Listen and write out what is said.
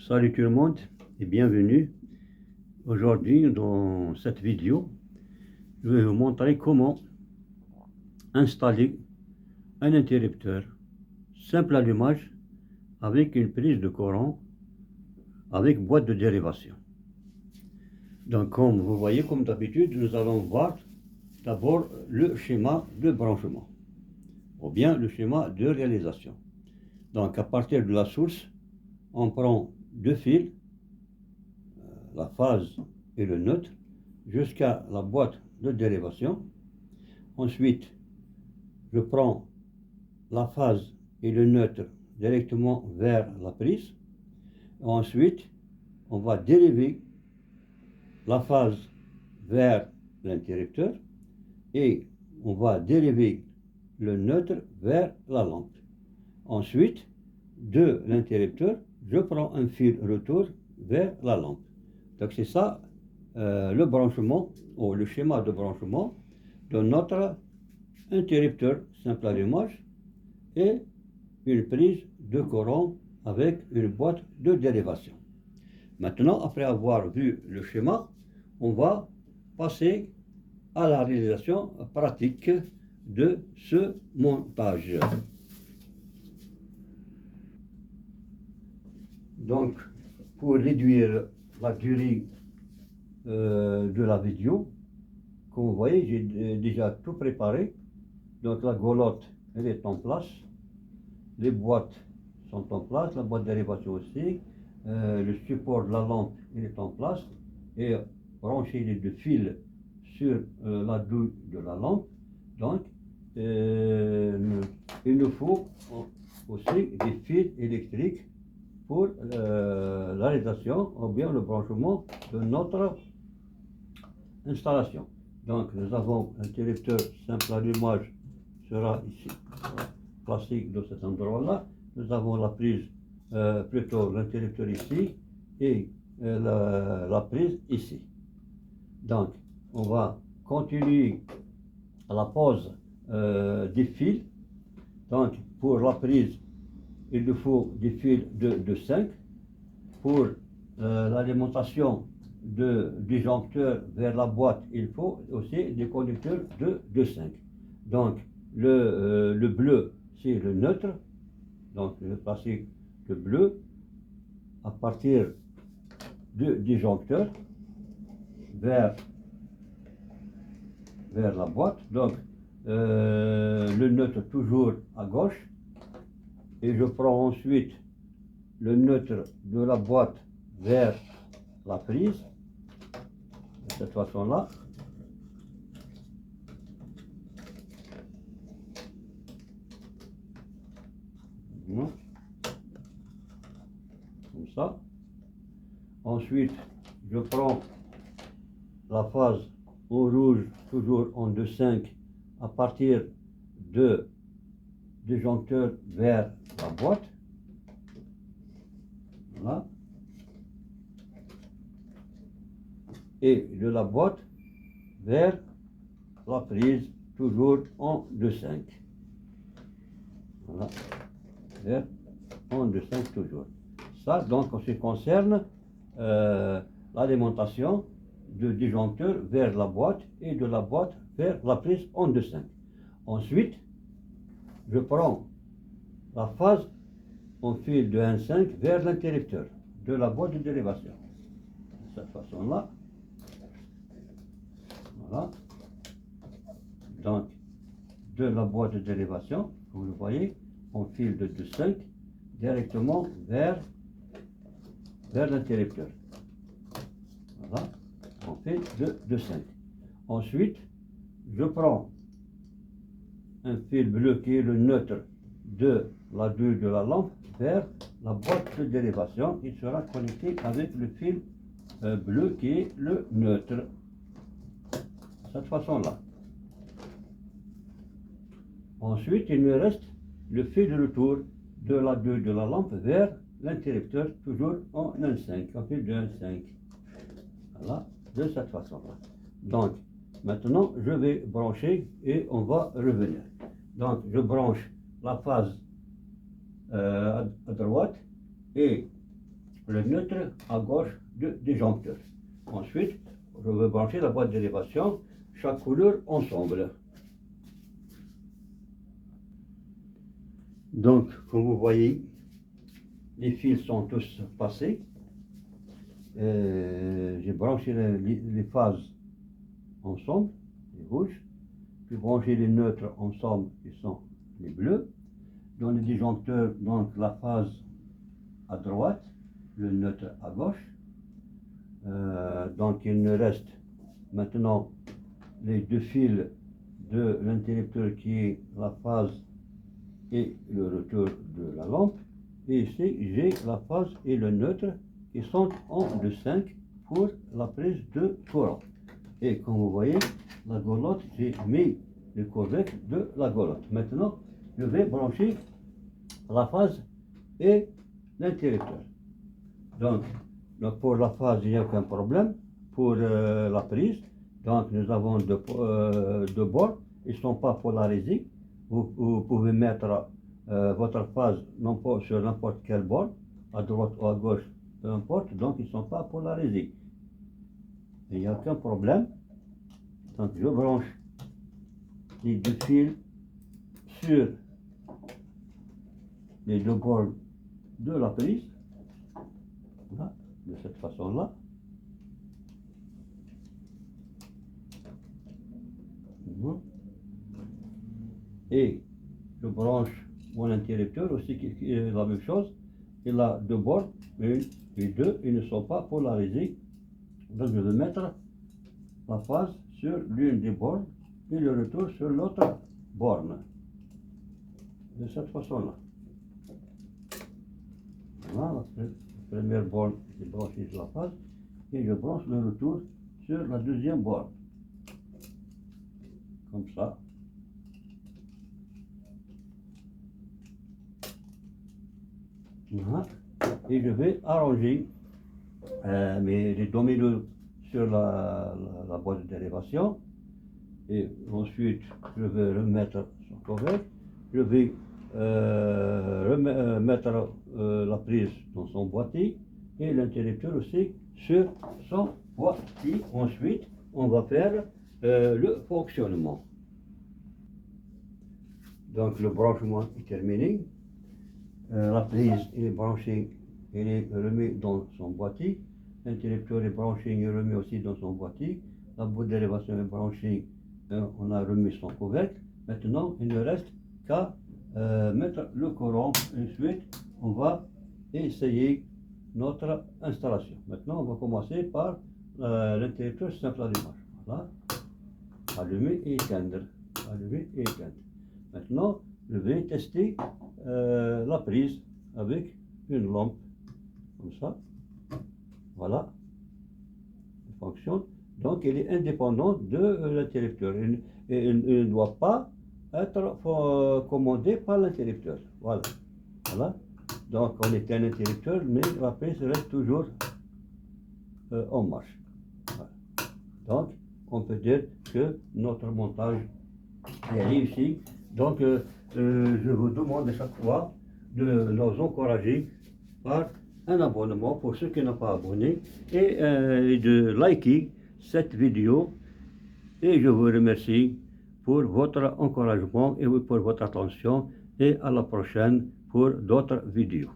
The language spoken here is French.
Salut tout le monde et bienvenue. Aujourd'hui, dans cette vidéo, je vais vous montrer comment installer un interrupteur simple allumage avec une prise de courant avec boîte de dérivation. Donc, comme vous voyez, comme d'habitude, nous allons voir d'abord le schéma de branchement ou bien le schéma de réalisation. Donc, à partir de la source, on prend deux fils, la phase et le neutre, jusqu'à la boîte de dérivation. Ensuite, je prends la phase et le neutre directement vers la prise. Ensuite, on va dériver la phase vers l'interrupteur et on va dériver le neutre vers la lampe. Ensuite, de l'interrupteur, je prends un fil retour vers la lampe. Donc c'est ça le branchement ou le schéma de branchement de notre interrupteur simple allumage et une prise de courant avec une boîte de dérivation. Maintenant, après avoir vu le schéma, on va passer à la réalisation pratique de ce montage. Donc, pour réduire la durée de la vidéo, comme vous voyez, j'ai déjà tout préparé. Donc la goulotte, elle est en place, les boîtes sont en place, la boîte de dérivation aussi, le support de la lampe, il est en place, et brancher les deux fils sur la douille de la lampe. Donc, il nous faut aussi des fils électriques pour la réalisation ou bien le branchement de notre installation. Donc nous avons l'interrupteur simple allumage sera ici, placé de cet endroit-là. Nous avons la prise, plutôt l'interrupteur ici et la prise ici. Donc on va continuer à la pose des fils. Donc pour la prise, il nous faut des fils de 5. Pour l'alimentation du disjoncteur vers la boîte, il faut aussi des conducteurs de 5. Donc le bleu, c'est le neutre. Donc je vais passer le bleu à partir du disjoncteur vers la boîte. Donc le neutre toujours à gauche. Et je prends ensuite le neutre de la boîte vers la prise, de cette façon-là. Comme ça. Ensuite, je prends la phase en rouge, toujours en 2,5, à partir de disjoncteur vers la boîte. Voilà. Et de la boîte vers la prise, toujours en 2,5. Voilà. Vers en 2,5 toujours. Ça, donc, en ce qui concerne l'alimentation du disjoncteur vers la boîte et de la boîte vers la prise en 2,5. Ensuite, je prends la phase en fil de 1,5 vers l'interrupteur de la boîte de dérivation. De cette façon-là. Voilà. Donc, de la boîte de dérivation, comme vous le voyez, en fil de 2,5 directement vers l'interrupteur. Voilà, en fil de 2,5. Ensuite, je prends un fil bleu qui est le neutre de la douille de la lampe vers la boîte de dérivation. Il sera connecté avec le fil bleu qui est le neutre. De cette façon-là. Ensuite, il me reste le fil de retour de la douille de la lampe vers l'interrupteur, toujours en 1,5, en fil de 1,5. Voilà, de cette façon-là. Donc, maintenant, je vais brancher et on va revenir. Donc, je branche la phase à droite et le neutre à gauche du disjoncteur. Ensuite, je vais brancher la boîte d'élévation, chaque couleur ensemble. Donc, comme vous voyez, les fils sont tous passés. J'ai branché les phases ensemble, les rouges, puis branché les neutres ensemble, qui sont les bleus. Dans le disjoncteur, donc la phase à droite, le neutre à gauche. Donc il me reste maintenant les deux fils de l'interrupteur qui est la phase et le retour de la lampe. Et ici, j'ai la phase et le neutre qui sont en 2,5 pour la prise de courant. Et comme vous voyez, la goulotte, j'ai mis le correct de la goulotte. Maintenant, je vais brancher la phase et l'interrupteur. Donc, pour la phase, il n'y a aucun problème. Pour la prise, donc nous avons deux bords, ils ne sont pas polarisés. Vous pouvez mettre votre phase non pas sur n'importe quel bord, à droite ou à gauche, peu importe, donc ils ne sont pas polarisés. Il n'y a aucun problème. Donc je branche les deux fils sur les deux bords de la prise, voilà, de cette façon-là. Et je branche mon interrupteur aussi, qui est la même chose. Il a deux bords, une et deux, ils ne sont pas polarisés. Donc je vais mettre la phase sur l'une des bornes et le retour sur l'autre borne. De cette façon-là. Voilà, la première borne, j'ai branché sur la phase et je branche le retour sur la deuxième borne. Comme ça. Voilà. Et je vais arranger les dominos sur la boîte d'élévation. Et ensuite, je vais remettre son correct. Je vais mettre la prise dans son boîtier et l'interrupteur aussi sur son boîtier. Ensuite, on va faire le fonctionnement. Donc le branchement est terminé. La prise est branchée et est remise dans son boîtier. L'interrupteur est branché et remis aussi dans son boîtier. La boîte d'élévation est branchée, on a remis son couvercle. Maintenant, il ne reste qu'à mettre le courant. Ensuite, on va essayer notre installation. Maintenant, on va commencer par l'interrupteur simple allumage. Voilà. Allumer et éteindre. Allumer et éteindre. Maintenant, je vais tester la prise avec une lampe, comme ça. Voilà. Elle fonctionne. Donc, elle est indépendante de l'interrupteur. Elle ne doit pas être commandée par l'interrupteur. Voilà. Voilà. Donc, on éteint l'interrupteur, mais la prise reste toujours en marche. Voilà. Donc, on peut dire que notre montage est réussi. Donc, je vous demande à chaque fois de nous encourager par un abonnement pour ceux qui n'ont pas abonné et de liker cette vidéo. Et je vous remercie pour votre encouragement et pour votre attention et à la prochaine pour d'autres vidéos.